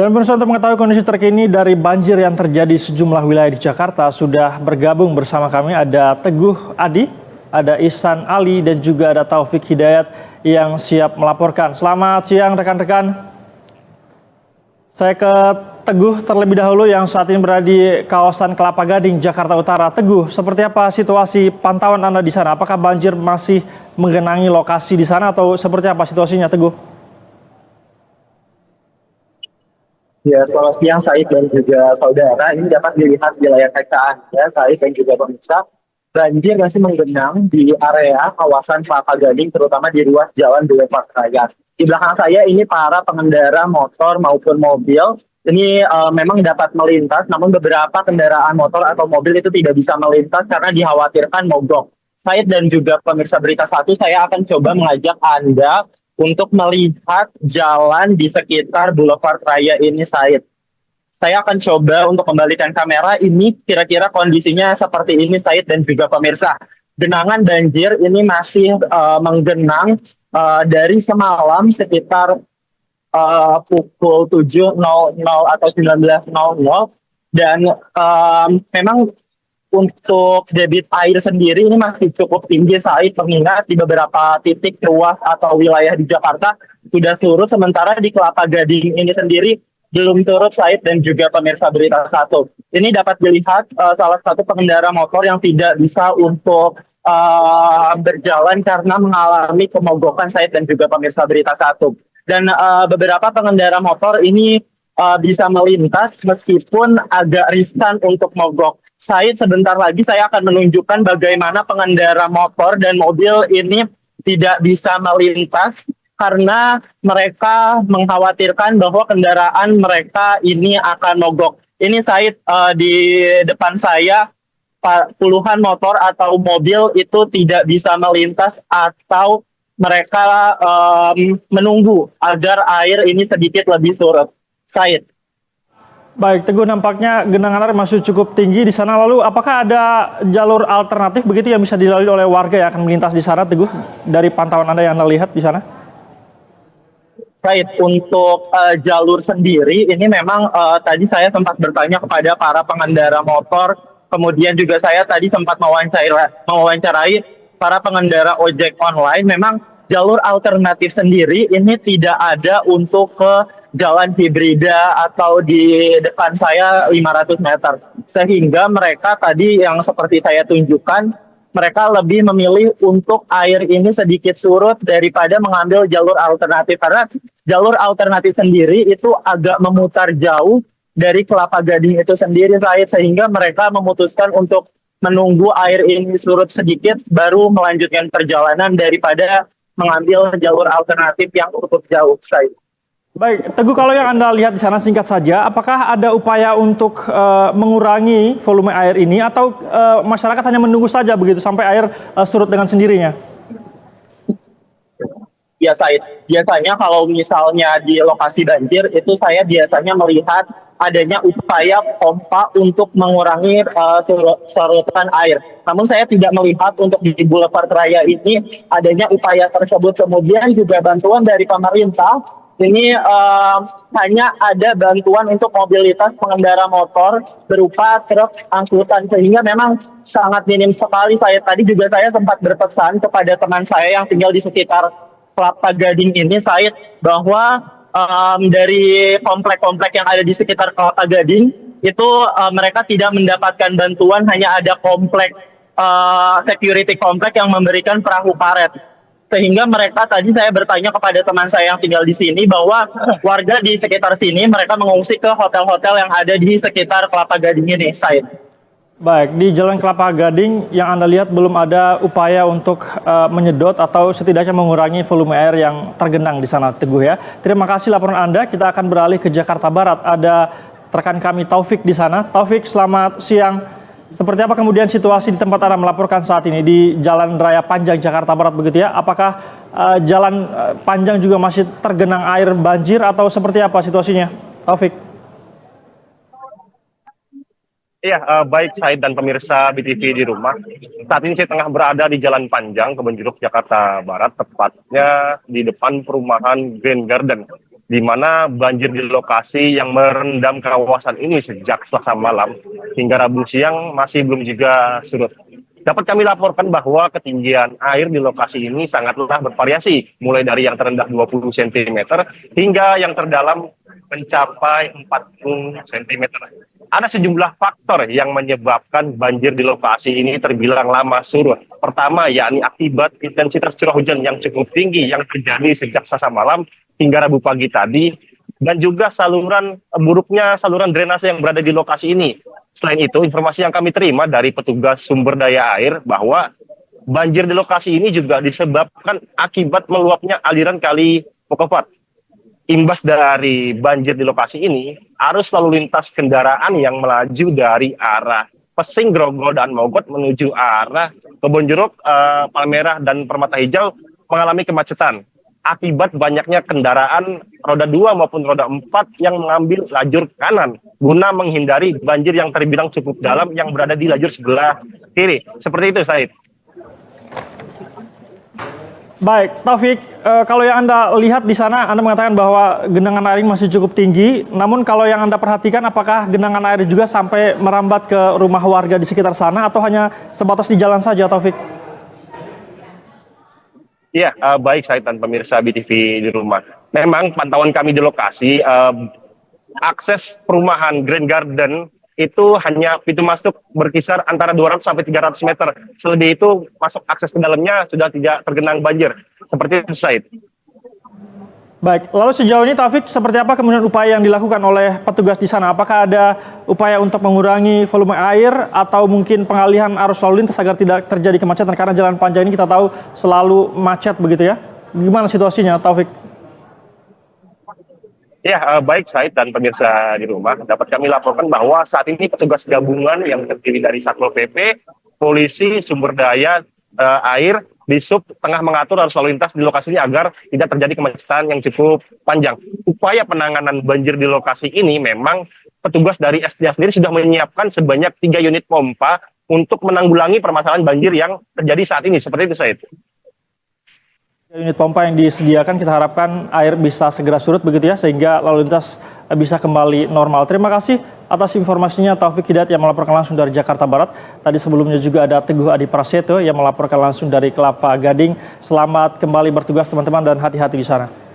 Dan pemirsa, untuk mengetahui kondisi terkini dari banjir yang terjadi sejumlah wilayah di Jakarta, sudah bergabung bersama kami ada Teguh Adi, ada Ihsan Ali, dan juga ada Taufik Hidayat yang siap melaporkan. Selamat siang rekan-rekan. Saya ke Teguh terlebih dahulu yang saat ini berada di kawasan Kelapa Gading, Jakarta Utara. Teguh, seperti apa situasi pantauan Anda di sana? Apakah banjir masih menggenangi lokasi di sana atau seperti apa situasinya, Teguh? Ya, selamat siang Said dan juga saudara. Ini dapat dilihat di layar kaca Anda, Said dan juga pemirsa. Banjir masih menggenang di area kawasan Kelapa Gading, terutama di ruas Jalan Boulevard Raya. Di belakang saya ini para pengendara motor maupun mobil ini memang dapat melintas, namun beberapa kendaraan motor atau mobil itu tidak bisa melintas karena dikhawatirkan mogok. Said dan juga pemirsa Berita Satu, saya akan coba mengajak Anda untuk melihat jalan di sekitar Boulevard Raya ini, Said. Saya akan coba untuk kembalikan kamera. Ini kira-kira kondisinya seperti ini, Said dan juga pemirsa. Genangan banjir ini masih menggenang dari semalam sekitar pukul 7.00 atau 19.00. Dan memang untuk debit air sendiri ini masih cukup tinggi, Said, mengingat di beberapa titik ruas atau wilayah di Jakarta sudah surut, sementara di Kelapa Gading ini sendiri belum surut, Said dan juga pemirsa Berita Satu. Ini dapat dilihat salah satu pengendara motor yang tidak bisa untuk berjalan karena mengalami pemogokan, Said dan juga pemirsa Berita Satu. Dan beberapa pengendara motor ini bisa melintas meskipun agak riskan untuk mogok. Said, sebentar lagi saya akan menunjukkan bagaimana pengendara motor dan mobil ini tidak bisa melintas karena mereka mengkhawatirkan bahwa kendaraan mereka ini akan mogok. Ini Said, di depan saya puluhan motor atau mobil itu tidak bisa melintas atau mereka menunggu agar air ini sedikit lebih surut. Said. Baik, Teguh, nampaknya genangan air masih cukup tinggi di sana. Lalu apakah ada jalur alternatif begitu yang bisa dilalui oleh warga yang akan melintas di sana, Teguh? Dari pantauan Anda yang Anda lihat di sana? Said, untuk jalur sendiri ini memang tadi saya sempat bertanya kepada para pengendara motor, kemudian juga saya tadi sempat mewawancarai para pengendara ojek online. Memang jalur alternatif sendiri ini tidak ada untuk ke jalan hibrida atau di depan saya 500 meter. Sehingga mereka tadi yang seperti saya tunjukkan, mereka lebih memilih untuk air ini sedikit surut daripada mengambil jalur alternatif. Karena jalur alternatif sendiri itu agak memutar jauh dari Kelapa Gading itu sendiri, sehingga mereka memutuskan untuk menunggu air ini surut sedikit baru melanjutkan perjalanan daripada mengambil jalur alternatif yang cukup jauh, Said. Baik, Teguh, kalau yang Anda lihat di sana singkat saja, apakah ada upaya untuk mengurangi volume air ini atau masyarakat hanya menunggu saja begitu sampai air surut dengan sendirinya? Ya, Said. Biasanya kalau misalnya di lokasi banjir itu saya biasanya melihat adanya upaya pompa untuk mengurangi serutan air. Namun saya tidak melihat untuk di Boulevard Raya ini adanya upaya tersebut. Kemudian juga bantuan dari pemerintah ini hanya ada bantuan untuk mobilitas pengendara motor berupa truk angkutan, sehingga memang sangat minim sekali. Tadi juga saya sempat berpesan kepada teman saya yang tinggal di sekitar Kelapa Gading ini, Said, bahwa dari komplek-komplek yang ada di sekitar Kelapa Gading itu mereka tidak mendapatkan bantuan, hanya ada komplek security komplek yang memberikan perahu karet. Sehingga mereka tadi saya bertanya kepada teman saya yang tinggal di sini bahwa warga di sekitar sini mereka mengungsi ke hotel-hotel yang ada di sekitar Kelapa Gading ini, Said. Baik, di Jalan Kelapa Gading yang Anda lihat belum ada upaya untuk menyedot atau setidaknya mengurangi volume air yang tergenang di sana, Teguh ya. Terima kasih laporan Anda. Kita akan beralih ke Jakarta Barat. Ada rekan kami Taufik di sana. Taufik, selamat siang. Seperti apa kemudian situasi di tempat Anda melaporkan saat ini di Jalan Raya Panjang Jakarta Barat begitu ya? Apakah jalan panjang juga masih tergenang air banjir atau seperti apa situasinya, Taufik? Iya, baik Said dan pemirsa BTV di rumah. Saat ini saya tengah berada di Jalan Panjang, Kebonjeruk, Jakarta Barat, tepatnya di depan perumahan Green Garden. di mana banjir di lokasi yang merendam kawasan ini sejak Selasa malam hingga Rabu siang masih belum juga surut. Dapat kami laporkan bahwa ketinggian air di lokasi ini sangatlah bervariasi, mulai dari yang terendah 20 cm hingga yang terdalam mencapai 40 cm. Ada sejumlah faktor yang menyebabkan banjir di lokasi ini terbilang lama surut. Pertama, yakni akibat intensitas curah hujan yang cukup tinggi yang terjadi sejak Selasa malam hingga Rabu pagi tadi, dan juga buruknya saluran drainase yang berada di lokasi ini. Selain itu, informasi yang kami terima dari petugas sumber daya air bahwa banjir di lokasi ini juga disebabkan akibat meluapnya aliran kali Pokopot. Imbas dari banjir di lokasi ini, arus lalu lintas kendaraan yang melaju dari arah Pesing, Grogol, dan Mogot menuju arah Kebonjeruk, Palmerah, dan Permata Hijau mengalami kemacetan akibat banyaknya kendaraan roda 2 maupun roda 4 yang mengambil lajur kanan guna menghindari banjir yang terbilang cukup dalam yang berada di lajur sebelah kiri. Seperti itu, Said. Baik, Taufik, kalau yang Anda lihat di sana, Anda mengatakan bahwa genangan air masih cukup tinggi. Namun kalau yang Anda perhatikan, apakah genangan air juga sampai merambat ke rumah warga di sekitar sana atau hanya sebatas di jalan saja, Taufik? Iya, baik Said dan pemirsa BTV di rumah. Memang pantauan kami di lokasi, akses perumahan Grand Garden itu hanya pintu masuk berkisar antara 200 sampai 300 meter. Selebih itu masuk akses ke dalamnya sudah tidak tergenang banjir. Seperti itu, Said. Baik, lalu sejauh ini Taufik, seperti apa kemudian upaya yang dilakukan oleh petugas di sana? Apakah ada upaya untuk mengurangi volume air atau mungkin pengalihan arus lalu lintas agar tidak terjadi kemacetan? Karena jalan panjang ini kita tahu selalu macet begitu ya. Gimana situasinya, Taufik? Ya, baik Said dan pemirsa di rumah, dapat kami laporkan bahwa saat ini petugas gabungan yang terdiri dari Satpol PP, polisi, sumber daya air, Disub tengah mengatur arus lalu lintas di lokasi ini agar tidak terjadi kemacetan yang cukup panjang. Upaya penanganan banjir di lokasi ini memang petugas dari SDA sendiri sudah menyiapkan sebanyak 3 unit pompa untuk menanggulangi permasalahan banjir yang terjadi saat ini. Seperti itu, Said. Unit pompa yang disediakan kita harapkan air bisa segera surut begitu ya, sehingga lalu lintas bisa kembali normal. Terima kasih atas informasinya Taufik Hidayat yang melaporkan langsung dari Jakarta Barat. Tadi sebelumnya juga ada Teguh Adi Prasetyo yang melaporkan langsung dari Kelapa Gading. Selamat kembali bertugas teman-teman dan hati-hati di sana.